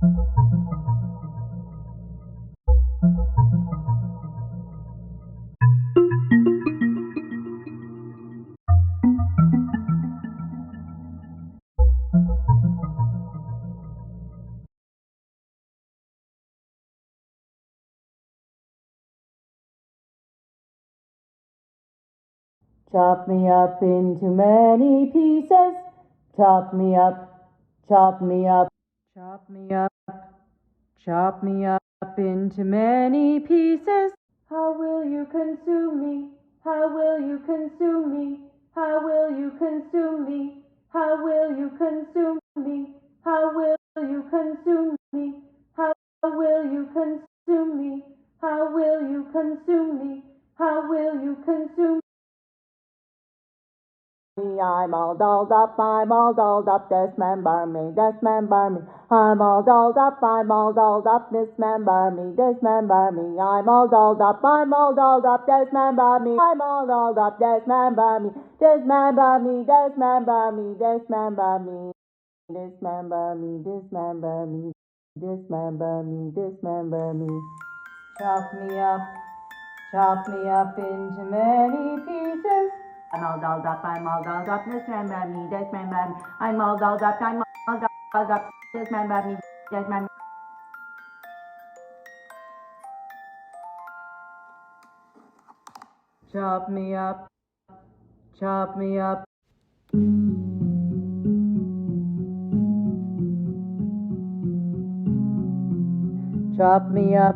Chop me up into many pieces. Chop me up, chop me up, chop me up, chop me up into many pieces. How will you consume me? How will you consume me? How will you consume me? How will you consume me? How will you consume me? How will you consume me? How will you consume me? How will you consume me? I'm all dolled up, dismember me, dismember me. I'm all dolled up, dismember me, dismember me. I'm all dolled up, dismember me. I'm all dolled up, dismember me, dismember me, dismember me, dismember me. Dismember me, dismember me, dismember me, dismember me. Chop me up into many pieces. I'm all dolled up, dismember me, dismember me. I'm all dolled up, dismember me, dismember me. Chop me up, chop me up. Chop me up,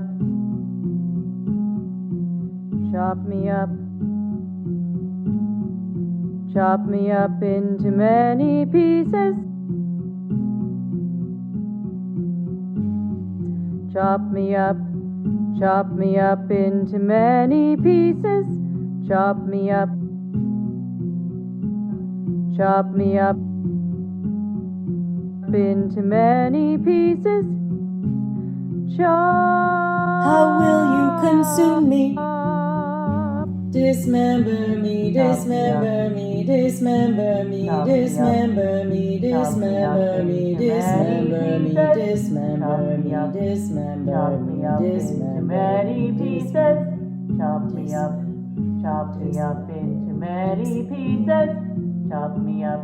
chop me up. Chop me up into many pieces. Chop me up into many pieces. Chop me up into many pieces. How will you consume me? Dismember me, dismember me, dismember me, dismember me, dismember me, dismember me, dismember me, dismember me, dismember me, pieces. Chop me up into many pieces. Chop me up